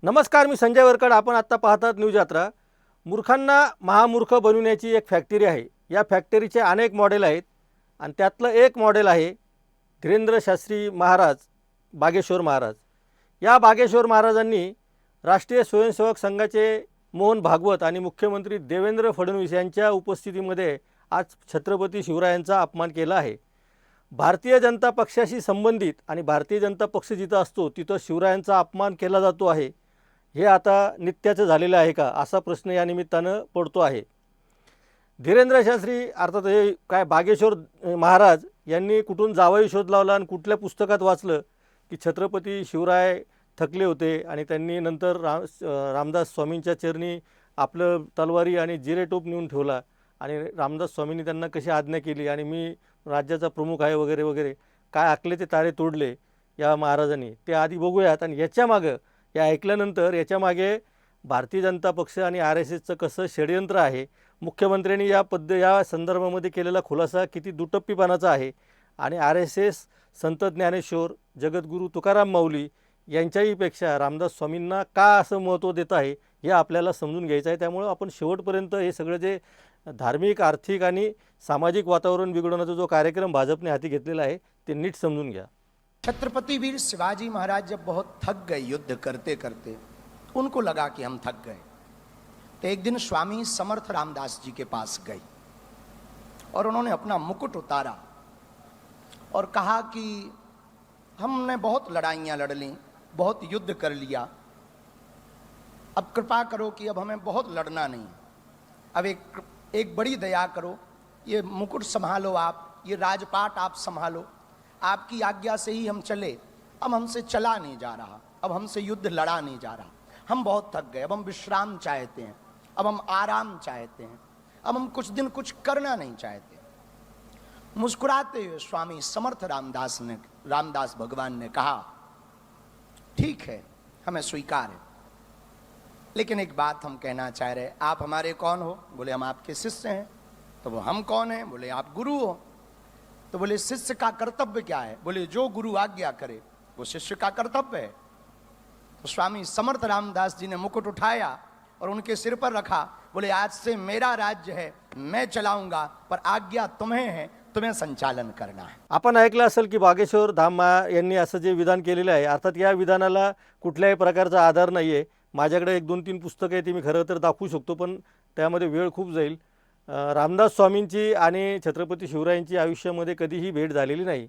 नमस्कार, मी संजय वरकड. आपण आत्ता पाहतात न्यूज यात्रा. मूर्खांना महामूर्ख बनवण्याची एक फॅक्टरी आहे. या फॅक्टरीचे अनेक मॉडेल आहेत आणि त्यातलं एक मॉडेल आहे धीरेंद्र शास्त्री महाराज, बागेश्वर महाराज. या बागेश्वर महाराजांनी राष्ट्रीय स्वयंसेवक संघाचे मोहन भागवत आणि मुख्यमंत्री देवेंद्र फडणवीस यांच्या उपस्थितीमध्ये आज छत्रपती शिवरायांचा अपमान केला आहे. भारतीय जनता पक्षाशी संबंधित आणि भारतीय जनता पक्ष जिथं असतो तिथं शिवरायांचा अपमान केला जातो आहे. हे आता नित्याचं झालेलं आहे का, असा प्रश्न या निमित्तानं पडतो आहे. धीरेंद्र शास्त्री अर्थात हे काय बागेश्वर महाराज यांनी कुठून जावई शोध लावला आणि कुठल्या पुस्तकात वाचलं की छत्रपती शिवराय थकले होते आणि त्यांनी नंतर रामदास स्वामींच्या चरणी आपलं तलवारी आणि जिरेटोप नेऊन ठेवला आणि रामदास स्वामींनी त्यांना कशी आज्ञा केली आणि मी राज्याचा प्रमुख आहे वगैरे वगैरे काय आखले ते तारे तोडले या महाराजांनी, ते आधी बघूयात. आणि याच्यामागं हे ऐकल्यानंतर याच्यामागे भारतीय जनता पक्ष आणि RSSचं कसं षडयंत्र आहे, मुख्यमंत्र्यांनी या संदर्भामध्ये केलेला खुलासा किती दुटप्पीपणाचा आहे आणि RSS संत ज्ञानेश्वर जगद्गुरू तुकाराम माऊली यांच्याहीपेक्षा रामदास स्वामींना का असं महत्त्व देत आहे हे आपल्याला समजून घ्यायचं आहे. त्यामुळं आपण शेवटपर्यंत हे सगळं जे धार्मिक, आर्थिक आणि सामाजिक वातावरण बिघडवण्याचा जो कार्यक्रम भाजपने हाती घेतलेला आहे ते नीट समजून घ्या. छत्रपति वीर शिवाजी महाराज जब बहुत थक गए युद्ध करते करते, उनको लगा कि हम थक गए, तो एक दिन स्वामी समर्थ रामदास जी के पास गए और उन्होंने अपना मुकुट उतारा और कहा कि हमने बहुत लड़ाइयाँ लड़ ली, बहुत युद्ध कर लिया, अब कृपा करो कि अब हमें बहुत लड़ना नहीं, अब एक बड़ी दया करो, ये मुकुट संभालो आप, ये राजपाट आप संभालो, आपकी आज्ञा से ही हम चले, अब हमसे चला नहीं जा रहा, अब हमसे युद्ध लड़ा नहीं जा रहा, हम बहुत थक गए, अब हम विश्राम चाहते हैं, अब हम आराम चाहते हैं, अब हम कुछ दिन कुछ करना नहीं चाहते। मुस्कुराते हुए स्वामी समर्थ रामदास भगवान ने कहा, ठीक है, हमें स्वीकार है, लेकिन एक बात हम कहना चाह रहे, आप हमारे कौन हो? बोले हम आपके शिष्य हैं। तो वो हम कौन हैं? बोले आप गुरु हो। तो बोले शिष्य का कर्तव्य क्या है? बोले जो गुरु आज्ञा करे वो शिष्य का कर्तव्य है। तो स्वामी समर्थ रामदास जी ने मुकुट उठाया और उनके सिर पर रखा, बोले आज से मेरा राज्य है, मैं चलाऊंगा, पर आज्ञा तुम्हें है, तुम्हें संचालन करना है। आपण ऐकलं असेल की बागेश्वर धाम यांनी असं जे विधान केलेलं आहे, अर्थात या विधानाला कुठल्याही प्रकारचा आधार नाही आहे. माझ्याकडे 1-2-3 पुस्तकं आहेत, ती मी खरं तर दाखवू शकतो, पण त्यामध्ये वेळ खूप जाईल. रामदास स्वामींची आणि छत्रपती शिवरायांची आयुष्यामध्ये कधीही भेट झालेली नाही.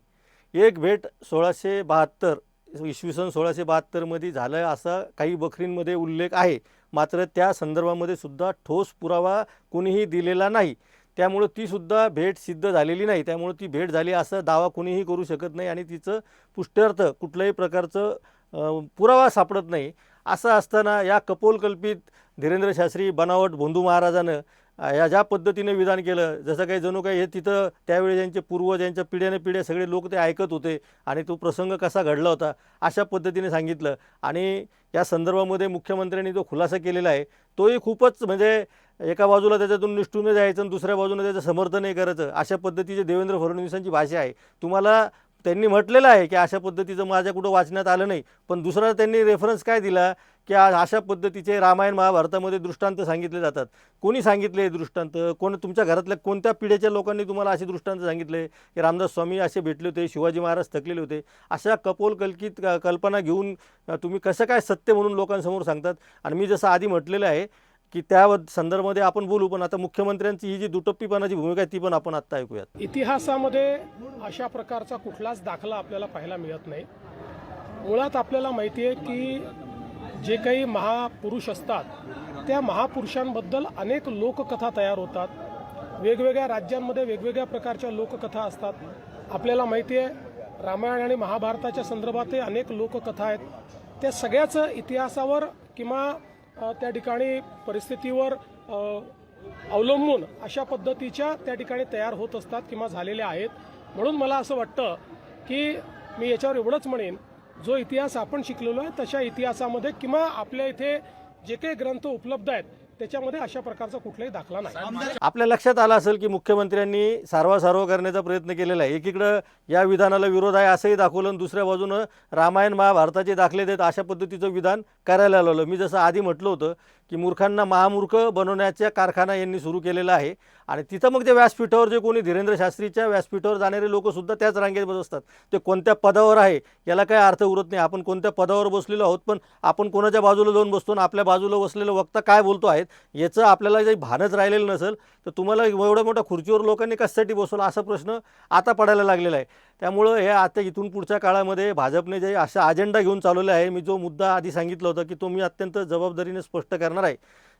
एक भेट 1672 इसवी सन 1672मध्ये झालं असा काही बखरींमध्ये उल्लेख आहे, मात्र त्या संदर्भामध्ये सुद्धा ठोस पुरावा कोणीही दिलेला नाही. त्यामुळं तीसुद्धा भेट सिद्ध झालेली नाही. त्यामुळं ती भेट झाली असं दावा कोणीही करू शकत नाही आणि तिचं पुष्ट्यर्थ कुठल्याही प्रकारचं पुरावा सापडत नाही. असं असताना या कपोलकल्पित धीरेंद्र शास्त्री बनावट भोंदू महाराजानं या ज्या पद्धतीने विधान केलं, जसं काही जणू काही हे तिथं त्यावेळी ज्यांचे पूर्वज यांच्या पिढ्याने सगळे लोक ते ऐकत होते आणि तो प्रसंग कसा घडला होता अशा पद्धतीने सांगितलं. आणि या संदर्भामध्ये मुख्यमंत्र्यांनी जो खुलासा केलेला आहे तोही खूपच म्हणजे एका बाजूला त्याच्यातून निष्ठून जायचं आणि दुसऱ्या बाजूने त्याचं समर्थनही करायचं, अशा पद्धतीचे देवेंद्र फडणवीसांची भाषा आहे. तुम्हाला त्यांनी म्हटलेलं आहे की अशा पद्धतीचं माझ्या कुठं वाचण्यात आलं नाही, पण दुसरा त्यांनी रेफरन्स काय दिला की अशा पद्धतीचे रामायण महाभारतामध्ये दृष्टांत सांगितले जातात. कोणी सांगितले दृष्टांत? तुमच्या घरातल्या कोणत्या पिढीच्या लोकांनी तुम्हाला असे दृष्टांत सांगितले की रामदास स्वामी असे भेटले होते, शिवाजी महाराज थकलेले होते? अशा कपोलकल्पित कल्पना घेऊन तुम्ही कसं काय सत्य म्हणून लोकांसमोर सांगतात? आणि मी जसं आधी म्हटलेलं आहे की त्या संदर्भामध्ये आपण बोलू, पण आता मुख्यमंत्र्यांची ही जी दुटप्पीपणाची भूमिका आहे ती पण आपण आत्ता ऐकूयात. इतिहासामध्ये अशा प्रकारचा कुठलाच दाखला आपल्याला पाहायला मिळत नाही. मुळात आपल्याला माहिती आहे की जे काही महापुरुष असतात त्या महापुरुषांबद्दल अनेक लोककथा तयार होतात. वेगवेगळ्या राज्यांमध्ये वेगवेगळ्या प्रकारच्या लोककथा असतात. आपल्याला माहिती आहे रामायण आणि महाभारताच्या संदर्भातही अनेक लोककथा आहेत. त्या सगळ्याच इतिहासावर किंवा त्या ठिकाणी परिस्थितीवर अवलंबून अशा पद्धतीच्या त्या ठिकाणी तयार होत असतात किंवा झालेल्या आहेत. म्हणून मला असं वाटतं की मी याच्यावर एवढंच म्हणेन, जो इतिहास आपण शिकलेलो आहे तशा इतिहासामध्ये किंवा आपल्या इथे जे काही ग्रंथ उपलब्ध आहेत त्याच्यामध्ये अशा प्रकारचा कुठलाही दाखला नाही. आपल्या लक्षात आलं असेल की मुख्यमंत्र्यांनी सारवासारव करण्याचा प्रयत्न केलेला आहे. एकीकडं या विधानाला विरोध आहे असंही दाखवलं आणि दुसऱ्या बाजूनं रामायण महाभारताचे दाखले देत अशा पद्धतीचं विधान करायला लावलं. मी जसं आधी म्हटलं होतं की मूर्खांना महामूर्ख बनवण्याचा कारखाना यांनी सुरू केलेला आहे आणि तिथं मग ते व्यासपीठावर जे कोणी धीरेंद्र शास्त्रीच्या व्यासपीठावर जाणारे लोकसुद्धा त्याच रांगेत बसतात. ते कोणत्या पदावर आहे याला काय अर्थ उरत नाही. आपण कोणत्या पदावर बसलेलो आहोत, पण आपण कोणाच्या बाजूला जाऊन बसतो आणि आपल्या बाजूला बसलेलं वक्ता काय बोलतो आहेत याचं आपल्याला जरी भानच राहिलेलं नसेल तर तुम्हाला एवढ्या मोठ्या खुर्चीवर लोकांनी कशासाठी बसवलं असा प्रश्न आता पडायला लागलेला आहे. त्यामुळं हे आता इथून पुढच्या काळामध्ये भाजपने जे असा अजेंडा घेऊन चालवला आहे, मी जो मुद्दा आधी सांगितला होता की तो मी अत्यंत जबाबदारीने स्पष्ट करणार आहे.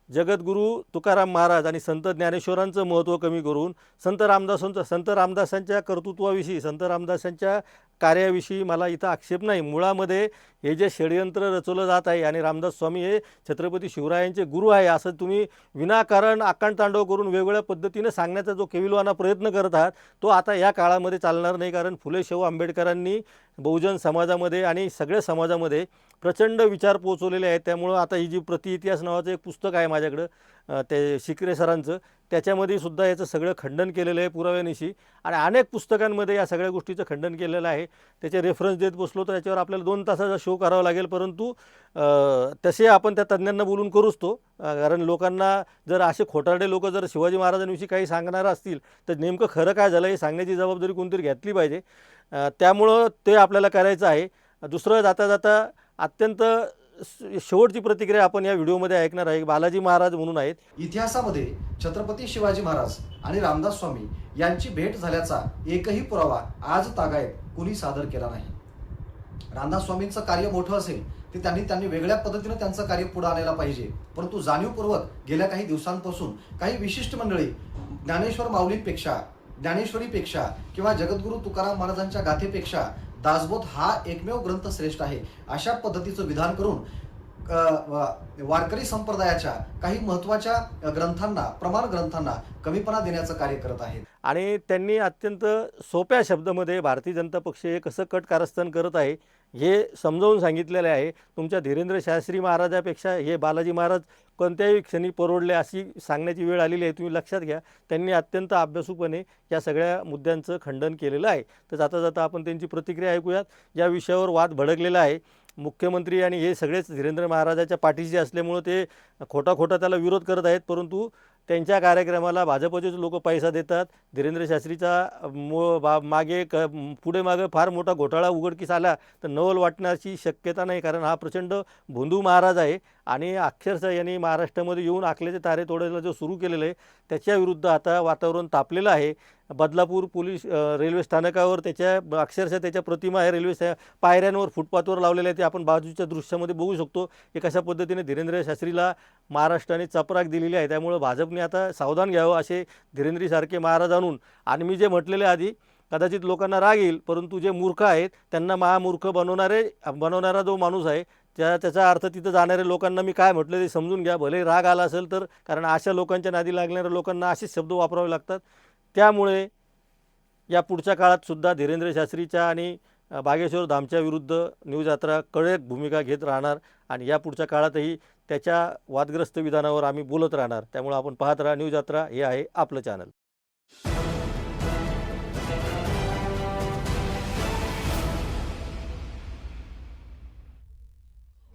जगद्गुरू तुकाराम महाराज आणि संत ज्ञानेश्वरांचं महत्त्व कमी करून संत रामदासांच्या कर्तृत्वाविषयी, संत रामदासांच्या कार्याविषयी मला इथं आक्षेप नाही. मुळामध्ये हे जे षडयंत्र रचवलं जात आहे आणि रामदास स्वामी हे छत्रपती शिवरायांचे गुरु आहे असं तुम्ही विनाकारण आकांडतांडव करून वेगवेगळ्या पद्धतीनं सांगण्याचा जो केविलवाना प्रयत्न करत आहात तो आता या काळामध्ये चालणार नाही. कारण फुले शाहू आंबेडकरांनी बहुजन समाजामध्ये आणि सगळ्या समाजामध्ये प्रचंड विचार पोचवलेले आहेत. त्यामुळं आता ही जी प्रति इतिहास नावाचं एक पुस्तक आहे माझ्याकडं ते शिकरे सरांचं, त्याच्यामध्ये सुद्धा याचं सगळं खंडन केलेलं आहे पुराव्यानिशी आणि अनेक पुस्तकांमध्ये या सगळ्या गोष्टीचं खंडन केलेलं आहे. त्याचे रेफरन्स देत बसलो तर त्याच्यावर आपल्याला 2 तासाचा शो करावा लागेल, परंतु तसे आपण त्या तज्ज्ञांना बोलून करूच तो. कारण लोकांना जर असे खोटारडे लोक जर शिवाजी महाराजांविषयी काही सांगणार असतील तर नेमकं खरं काय झालं हे सांगण्याची जबाबदारी कोणतरी घेतली पाहिजे. त्यामुळं ते आपल्याला करायचं आहे. दुसरं जाता जाता अत्यंत शेवटची प्रतिक्रिया आपण या व्हिडिओमध्ये ऐकणार आहे. बालाजी महाराज म्हणून आहेत. इतिहासामध्ये छत्रपती शिवाजी महाराज आणि रामदास स्वामी यांची भेट झाल्याचा एकही पुरावा आज तागायत कुणी सादर केला नाही. रामदास स्वामींचं कार्य मोठं असेल ते त्यांनी वेगळ्या पद्धतीने त्यांचं कार्य पुढे आणायला पाहिजे. परंतु जाणीवपूर्वक गेल्या काही दिवसांपासून काही विशिष्ट मंडळी ज्ञानेश्वर माऊलींपेक्षा, ज्ञानेश्वरीपेक्षा किंवा जगद्गुरू तुकाराम महाराजांच्या गाथेपेक्षा दासबोध हा एकमेव ग्रंथ श्रेष्ठ आहे अशा पद्धतीचं विधान करून वारकरी संप्रदायाच्या काही महत्त्वाच्या ग्रंथांना, प्रमाण ग्रंथांना कमीपणा देण्याचं कार्य करत आहेत. आणि त्यांनी अत्यंत सोप्या शब्दामध्ये भारतीय जनता पक्ष हे कसं कट कारस्थान करत आहे हे समजावून सांगितलेले आहे. तुमच्या धीरेंद्र शास्त्री महाराजापेक्षा हे बालाजी महाराज कोणत्याही क्षणी परवडले अशी सांगण्याची वेळ आलेली आहे. तुम्ही लक्षात घ्या, त्यांनी अत्यंत अभ्यासूपणे या सगळ्या मुद्द्यांचं खंडन केलेलं आहे. तर जाता जाता आपण त्यांची प्रतिक्रिया ऐकूयात. या विषयावर वाद भडकलेला आहे. मुख्यमंत्री आणि हे सगळेच धीरेंद्र महाराजाच्या पाठीशी असल्यामुळं ते खोटा त्याला विरोध करत आहेत, परंतु त्यांच्या कार्यक्रमाला भाजपचेच लोक पैसा देतात. धीरेंद्र शास्त्रीचा मागे पुढे मागे फार मोठा घोटाळा उघडकीस आला तर नवल वाटण्याची शक्यता नाही. कारण हा प्रचंड भोंदू महाराज आहे आणि अक्षरशः यांनी महाराष्ट्रामध्ये येऊन आखल्याचे तारे तोडायला जो सुरू केलेलं आहे त्याच्याविरुद्ध आता वातावरण तापलेलं आहे. बदलापूर पोलीस रेल्वे स्थानकावर अक्षरशः त्याच्या प्रतिमा आहे रेल्वे पायऱ्यांवर, फुटपाथवर लावलेल्या आहे. ते आपण बाजूच्या दृश्यामध्ये बघू शकतो की कशा पद्धतीने धीरेंद्र शास्त्रीला महाराष्ट्राने चपराक दिलेली आहे. त्यामुळं भाजपने आता सावधान घ्यावं असे धीरेंद्रीसारखे महाराज आणून. आणि मी जे म्हटलेले आधी कदाचित लोकांना राग येईल, परंतु जे मूर्ख आहेत त्यांना महामूर्ख बनवणारा जो माणूस आहे त्याचा अर्थ तिथं जाणाऱ्या लोकांना मी काय म्हटलं ते समजून घ्या. भले राग आला असेल तर, कारण अशा लोकांच्या नादी लागणाऱ्या लोकांना असेच शब्द वापरावे लागतात. त्यामुळे या पुढच्या काळात सुद्धा धीरेंद्र शास्त्रीच्या आणि बागेश्वर धामच्या विरुद्ध न्यूज यात्रा कडक भूमिका घेत राहणार आणि या पुढच्या काळातही त्याच्या वादग्रस्त विधानावर आम्ही बोलत राहणार. त्यामुळे आपण पाहत राहा न्यूज यात्रा, हे आहे आपलं चॅनल.